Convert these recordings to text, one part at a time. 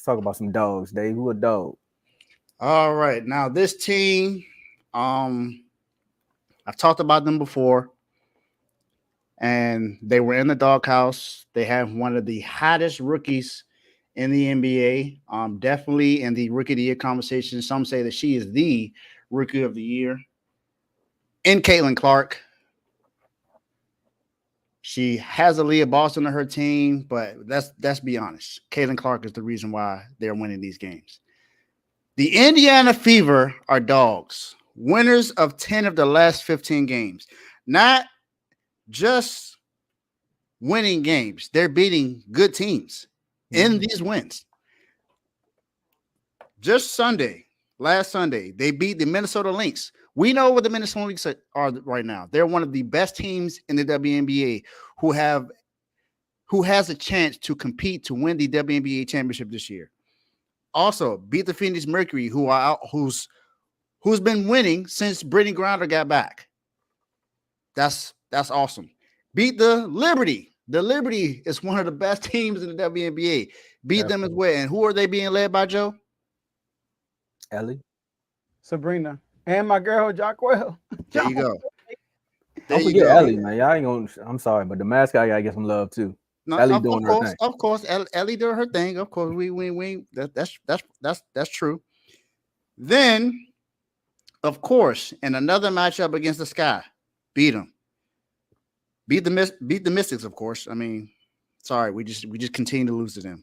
Let's talk about some dogs, Dave. Who a dog? All right. Now this team, I've talked about them before, and they were in the doghouse. They have one of the hottest rookies in the NBA. Definitely in the rookie of the year conversation. Some say that she is the rookie of the year. In Caitlin Clark. She has Aaliyah Boston on her team, but let's be honest. Caitlin Clark is the reason why they're winning these games. The Indiana Fever are dogs, winners of 10 of the last 15 games. Not just winning games, they're beating good teams in these wins. Just last Sunday, they beat the Minnesota Lynx. We know what the Minnesota Lynx are right now. They're one of the best teams in the WNBA who has a chance to compete to win the WNBA championship this year. Also, beat the Phoenix Mercury, who's been winning since Brittany Griner got back. That's awesome. Beat the Liberty. The Liberty is one of the best teams in the WNBA. Beat them as well. And who are they being led by, Joe? Ellie, Sabrina, and my girl Jacquel. There you go. don't forget Ellie, man. Y'all ain't gonna. I'm sorry, but the mascot gotta get some love too. No, Ellie doing her thing. Of course, Ellie doing her thing. Of course, we that's true. Then, of course, in another matchup against the Sky, beat them. Beat the Mystics, of course. I mean, sorry, we just continue to lose to them.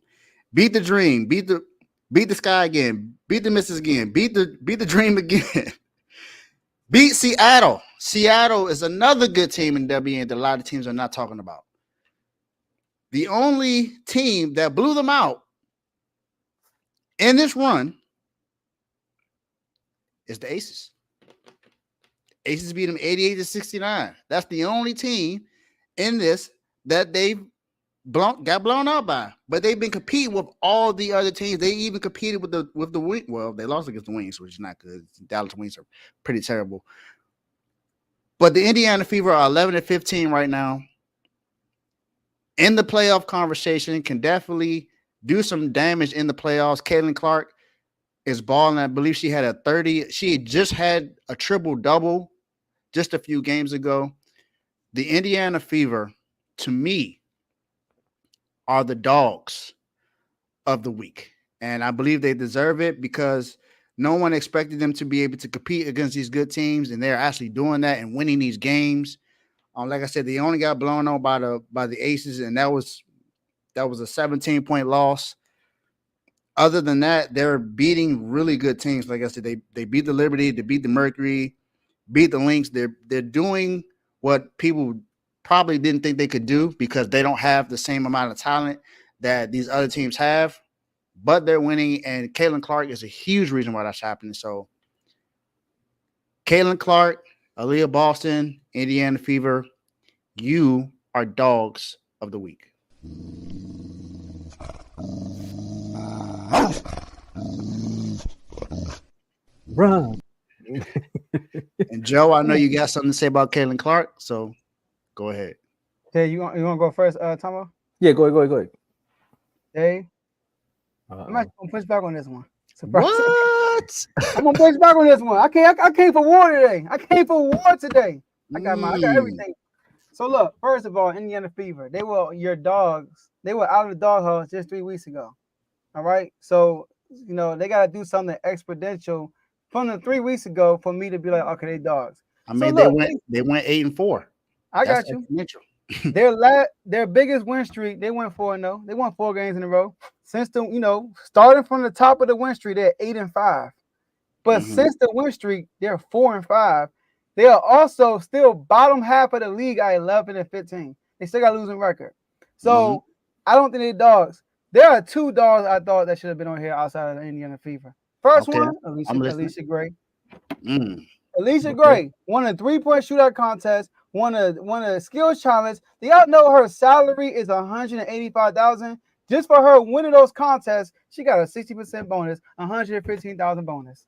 Beat the Dream. Beat the Sky again. Beat the Mystics again. Beat the Dream again. Beat Seattle. Seattle is another good team in WNBA that a lot of teams are not talking about. The only team that blew them out in this run is the Aces. Aces beat them 88-69. That's the only team in this that they've got blown out by. But they've been competing with all the other teams. They even competed with the Wings. Well, they lost against the Wings, which is not good. Dallas Wings are pretty terrible. But the Indiana Fever are 11-15 right now. In the playoff conversation, can definitely do some damage in the playoffs. Caitlin Clark is balling. I believe she had a 30. She just had a triple-double just a few games ago. The Indiana Fever, to me, are the dogs of the week. And I believe they deserve it because no one expected them to be able to compete against these good teams, and they're actually doing that and winning these games. Like I said, they only got blown out by the Aces, and that was a 17-point loss. Other than that, they're beating really good teams. Like I said, they beat the Liberty, they beat the Mercury, beat the Lynx. They're doing what people probably didn't think they could do because they don't have the same amount of talent that these other teams have, but they're winning, and Caitlin Clark is a huge reason why that's happening. So Caitlin Clark, Aaliyah Boston, Indiana Fever, you are dogs of the week. Run. And Joe, I know you got something to say about Caitlin Clark, so go ahead. Hey, you want to go first, Tomo? Yeah, go ahead. Hey, I'm actually gonna push back on this one. Surprise. What? I'm gonna push back on this one. I came for war today. I got everything. So look, first of all, Indiana Fever, they were your dogs. They were out of the doghouse just 3 weeks ago. All right. So they gotta do something exponential from the 3 weeks ago for me to be like, okay, they dogs. I mean, they went 8-4. I got you. Their biggest win streak, they went 4-0. They won 4 games in a row. Since starting from the top of the win streak, they're 8-5. But since the win streak, they're 4-5. They are also still bottom half of the league at 11-15. They still got a losing record. So I don't think they're dogs. There are 2 dogs I thought that should have been on here outside of the Indiana Fever. First one, Alicia Gray. Alicia Gray won a 3-point shootout contest, won a skills challenge. Do y'all know her salary is $185,000? Just for her winning those contests, she got a 60% bonus, $115,000 bonus.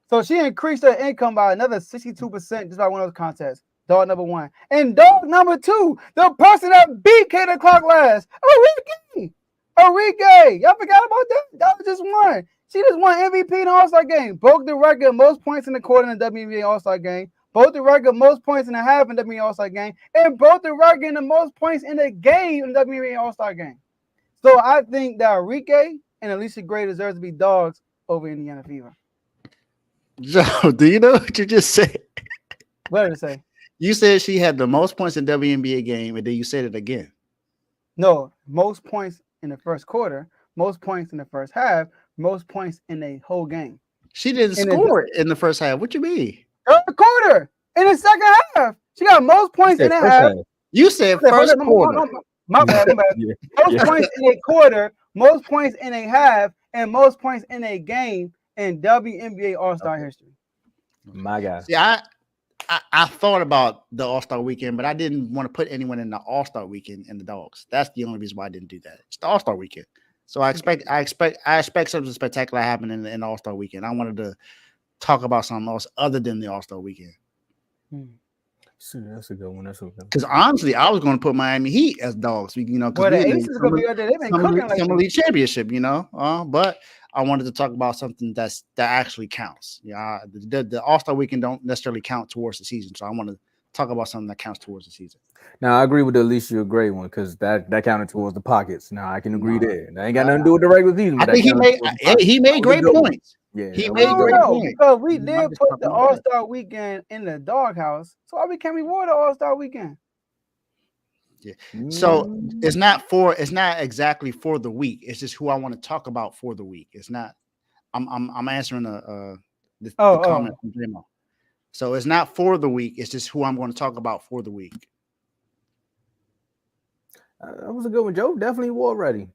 So she increased her income by another 62% just by winning those contests. Dog number 1. And dog number 2, the person that beat Caitlin Clark last, Ricky. Enrique, y'all forgot about that? That was just one. She just won MVP in the All-Star game. Broke the record of most points in the quarter in the WNBA All-Star game. Broke the record of most points in the half in the WNBA All-Star game. And broke the record in the most points in the game in the WNBA All-Star game. So I think that Enrique and Alicia Gray deserves to be dogs over Indiana Fever. Joe, do you know what you just said? What did it say? You said she had the most points in WNBA game, and then you said it again. No, most points in the first quarter, most points in the first half, most points in the whole game. She didn't score in the first half. What you mean? Third quarter. In the second half. She got most points in the half. You said first quarter. My bad. Most points in a quarter, most points in a half, and most points in a game in WNBA All-Star history. My God. See, I thought about the All-Star weekend, but I didn't want to put anyone in the All-Star weekend in the dogs. That's the only reason why I didn't do that. It's the All-Star weekend. So I expect something spectacular happening in the All-Star weekend. I wanted to talk about something else other than the All-Star weekend. That's a good one. Because honestly, I was going to put Miami Heat as dogs. You know, because the Aces gonna be out there. They've been cooking like Summer League Championship. You know, but I wanted to talk about something that actually counts. Yeah, the All-Star weekend don't necessarily count towards the season, so I want to talk about something that counts towards the season. Now I agree with the Alicia Gray one because that counted towards the pockets. Now I can agree there. That ain't got nothing to do with the regular season. I think he made great points. Yeah, he made great points. Because we did put the All-Star weekend in the doghouse, so why can't we reward the All-Star weekend? Yeah. So it's not exactly for the week. It's just who I want to talk about for the week. It's not. I'm answering the comment from Jamo. So it's not for the week. It's just who I'm going to talk about for the week. That was a good one, Joe. Definitely war ready.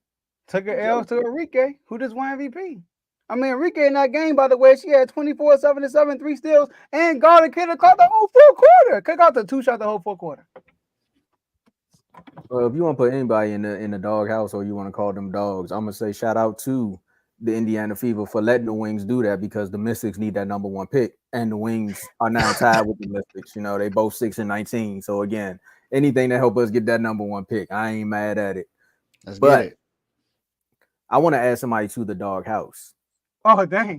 Took an L to Enrique, who just won MVP. I mean, Enrique in that game, by the way, she had 24, 7 to 7, 3 steals, and Garden could have caught the whole fourth quarter. Could have caught the 2 shot the whole fourth quarter. Well, if you want to put anybody in the doghouse or you want to call them dogs, I'm gonna say shout out to the Indiana Fever for letting the Wings do that because the Mystics need that number 1 pick, and the Wings are now tied with the Mystics. You know, they both 6-19. So again, anything to help us get that number 1 pick, I ain't mad at it. But I want to add somebody to the doghouse. Oh, dang.